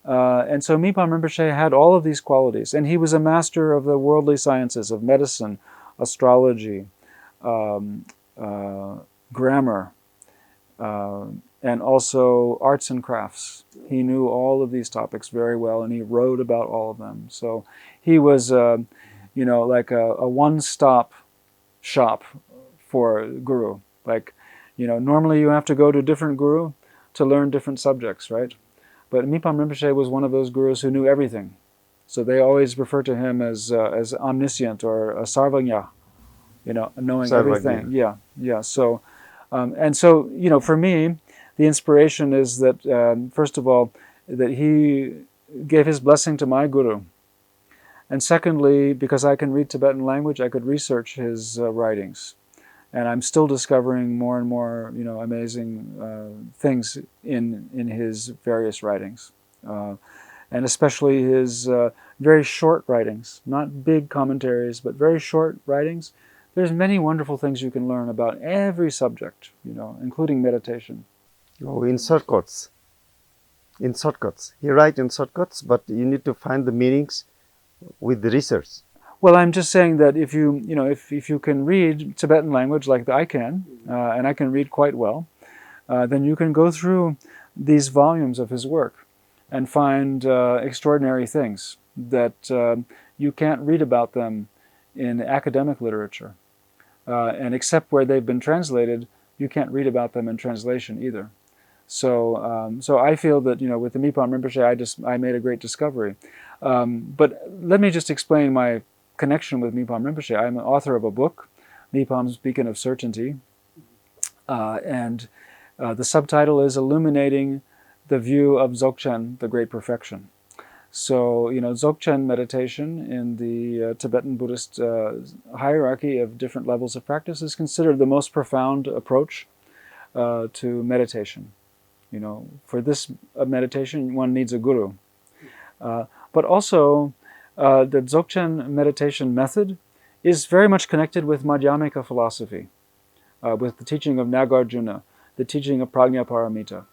And so Mipham Rinpoche had all of these qualities, and he was a master of the worldly sciences, of medicine, astrology, grammar, and also arts and crafts. He knew all of these topics very well, and he wrote about all of them. So he was, like a one-stop shop for guru. Like, normally you have to go to a different guru to learn different subjects, right? But Mipham Rinpoche was one of those gurus who knew everything. So they always refer to him as omniscient, or a sarvagna, knowing Sarvagna. everything. Yeah. So And so, for me, the inspiration is that, first of all, that he gave his blessing to my guru. And secondly, because I can read Tibetan language, I could research his writings. And I'm still discovering more and more, amazing things in his various writings. And especially his very short writings, not big commentaries, but very short writings. There's many wonderful things you can learn about every subject, including meditation. Oh, in shortcuts. In shortcuts. He writes in shortcuts, but you need to find the meanings with the research. Well, I'm just saying that if you can read Tibetan language like I can, and I can read quite well, then you can go through these volumes of his work and find extraordinary things that you can't read about them in academic literature. And except where they've been translated, you can't read about them in translation either. So I feel that with the Mipham Rinpoche, I made a great discovery. But let me just explain my connection with Mipham Rinpoche. I'm an author of a book, Mipham's Beacon of Certainty, and the subtitle is Illuminating the View of Dzogchen, the Great Perfection. So, Dzogchen meditation in the Tibetan Buddhist hierarchy of different levels of practice is considered the most profound approach to meditation. For this meditation, one needs a guru. But also, the Dzogchen meditation method is very much connected with Madhyamika philosophy, with the teaching of Nagarjuna, the teaching of Prajnaparamita.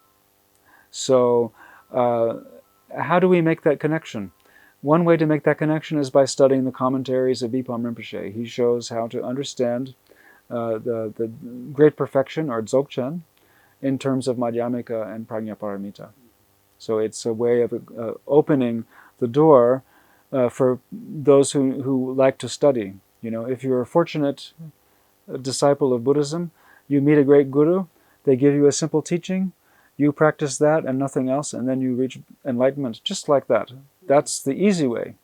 So, how do we make that connection? One way to make that connection is by studying the commentaries of Mipham Rinpoche. He shows how to understand the great perfection, or Dzogchen, in terms of Madhyamika and Prajnaparamita. So it's a way of opening the door for those who like to study. If you're a fortunate disciple of Buddhism, you meet a great guru, they give you a simple teaching, you practice that and nothing else, and then you reach enlightenment just like that. That's the easy way.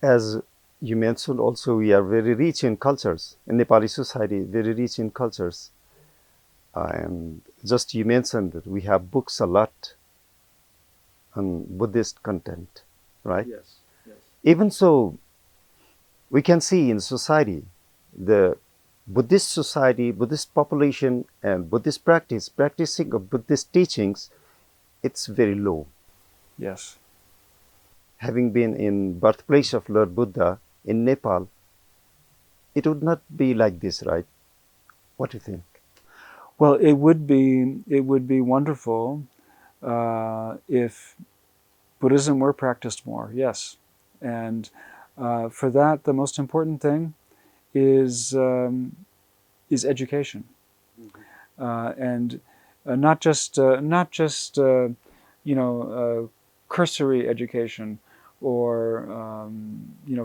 As you mentioned also, we are very rich in cultures. In Nepali society, very rich in cultures. And just you mentioned that we have books a lot on Buddhist content, right? Yes. Even so, we can see in society, the Buddhist society, Buddhist population, and Buddhist practicing of Buddhist teachings, it's very low. Yes. Having been in birthplace of Lord Buddha in Nepal, it would not be like this, right? What do you think? Well, it would be wonderful if Buddhism were practiced more. Yes, and for that, the most important thing is education, and not just cursory education or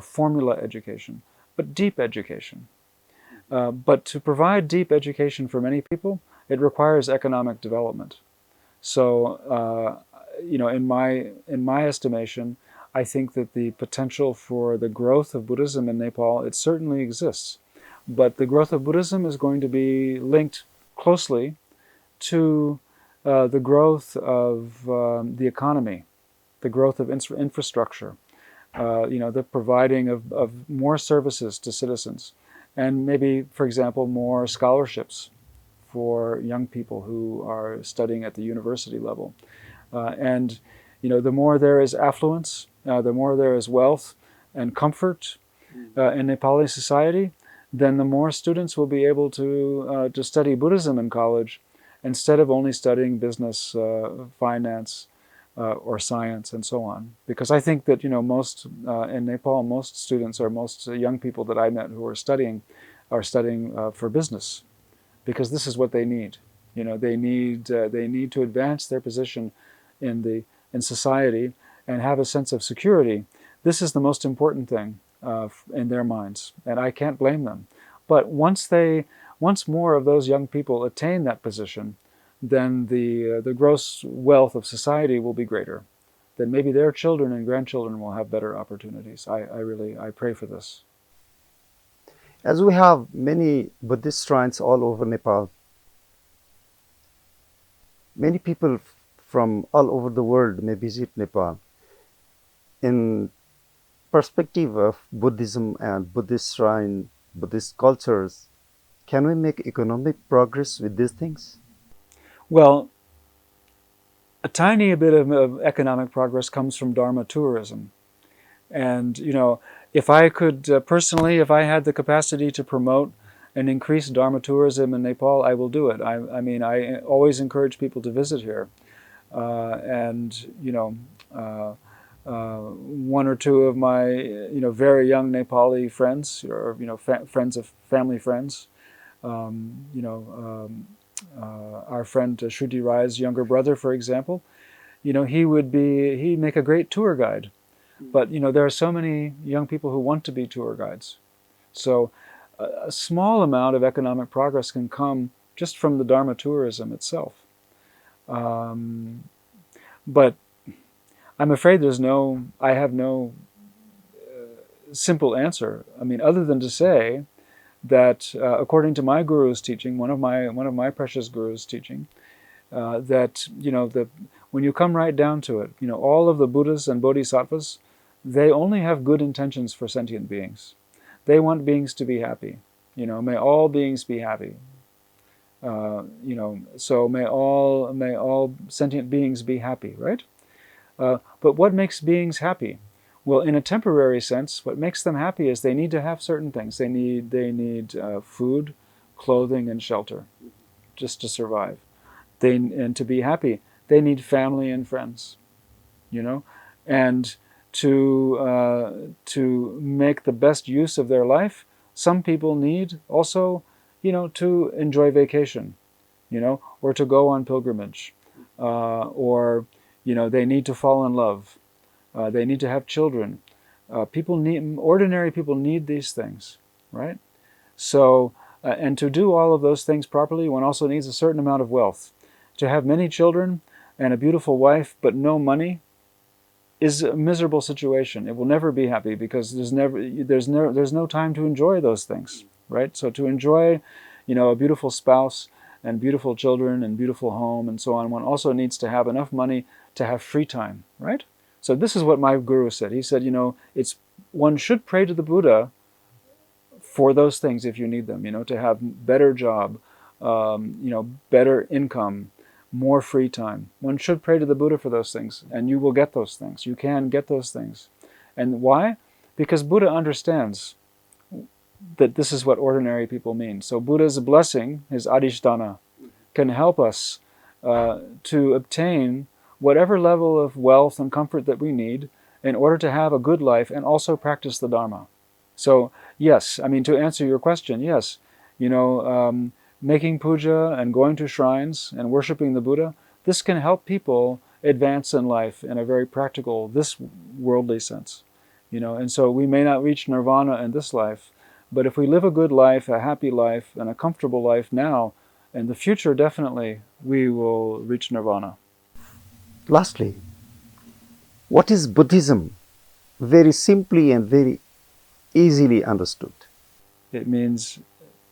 formula education, but deep education. But to provide deep education for many people, it requires economic development. So, in my estimation, I think that the potential for the growth of Buddhism in Nepal, it certainly exists. But the growth of Buddhism is going to be linked closely to the growth of the economy, the growth of infrastructure, the providing of more services to citizens, and maybe, for example, more scholarships for young people who are studying at the university level. And the more there is affluence, the more there is wealth and comfort in Nepali society, then the more students will be able to study Buddhism in college instead of only studying business, finance, or science, and so on. Because I think that most in Nepal, most students or most young people that I met who are studying for business, because this is what they need. They need to advance their position in society and have a sense of security. This is the most important thing in their minds, and I can't blame them. But once more of those young people attain that position, then the gross wealth of society will be greater. Then maybe their children and grandchildren will have better opportunities. I pray for this. As we have many Buddhist shrines all over Nepal, Many people from all over the world may visit Nepal. In perspective of Buddhism and Buddhist shrine, Buddhist cultures, can we make economic progress with these things? Well, a tiny bit of economic progress comes from Dharma tourism. And, if I could personally, if I had the capacity to promote and increase Dharma tourism in Nepal, I will do it. I mean, I always encourage people to visit here. And, one or two of my, very young Nepali friends, or, friends of family friends, um, you know, um, our friend Shruti Rai's younger brother, for example, he'd make a great tour guide. But, there are so many young people who want to be tour guides. So a small amount of economic progress can come just from the Dharma tourism itself. Um, but I'm afraid I have no simple answer. I mean, other than to say that according to my guru's teaching, one of my precious guru's teaching, that when you come right down to it, all of the Buddhas and Bodhisattvas, they only have good intentions for sentient beings. They want beings to be happy. May all beings be happy. So may all sentient beings be happy, right? But what makes beings happy? Well, in a temporary sense, what makes them happy is they need to have certain things. They need food, clothing, and shelter, just to survive. And to be happy, they need family and friends, and to make the best use of their life. Some people need also, to enjoy vacation, or to go on pilgrimage, or they need to fall in love. They need to have children. Ordinary people need these things, right? So, and to do all of those things properly, one also needs a certain amount of wealth. To have many children and a beautiful wife, but no money, is a miserable situation. It will never be happy because there's no time to enjoy those things, right? So to enjoy, a beautiful spouse and beautiful children and beautiful home and so on, one also needs to have enough money to have free time, right? So this is what my guru said. He said, one should pray to the Buddha for those things if you need them, to have better job, better income, more free time. One should pray to the Buddha for those things, and you will get those things. You can get those things. And why? Because Buddha understands that this is what ordinary people mean. So Buddha's blessing, his adhisthana, can help us to obtain whatever level of wealth and comfort that we need in order to have a good life and also practice the Dharma. So yes, I mean, to answer your question, yes, making puja and going to shrines and worshiping the Buddha, this can help people advance in life in a very practical, this worldly sense. And so we may not reach nirvana in this life, but if we live a good life, a happy life, and a comfortable life now, in the future definitely we will reach nirvana. Lastly, what is Buddhism? Very simply and very easily understood. It means,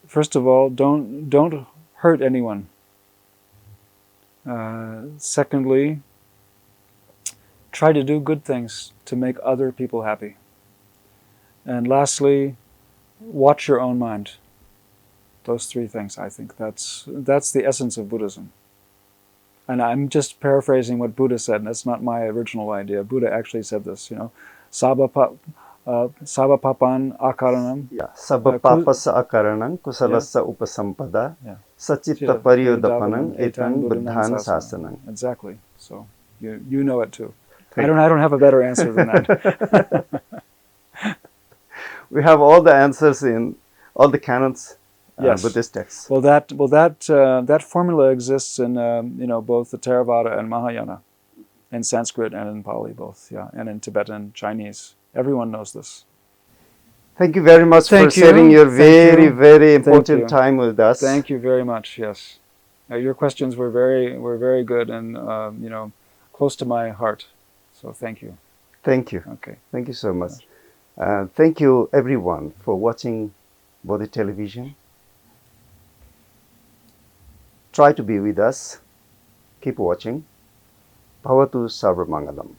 first of all, don't hurt anyone. Secondly, try to do good things to make other people happy. And lastly, watch your own mind. Those three things, I think, that's the essence of Buddhism. And I'm just paraphrasing what Buddha said, and that's not my original idea. Buddha actually said this, Sabba papan akaranam. Yeah, sabba papasa akaranam kusalasa upasampada sachitta paryodapanam etan buddhan sasanam. Exactly. So you know it too. I don't have a better answer than that. We have all the answers in all the canons, yes. Buddhist texts. Well, that formula exists in both the Theravada and Mahayana, in Sanskrit and in Pali both, and in Tibetan, Chinese. Everyone knows this. Thank you very much for sharing your very important time with us. Thank you very much. Yes, your questions were very good and close to my heart. So thank you. Thank you. Okay. Thank you so much. Thank you everyone for watching Bodhi Television. Try to be with us Keep watching. Bhavatu Sarvamangalam.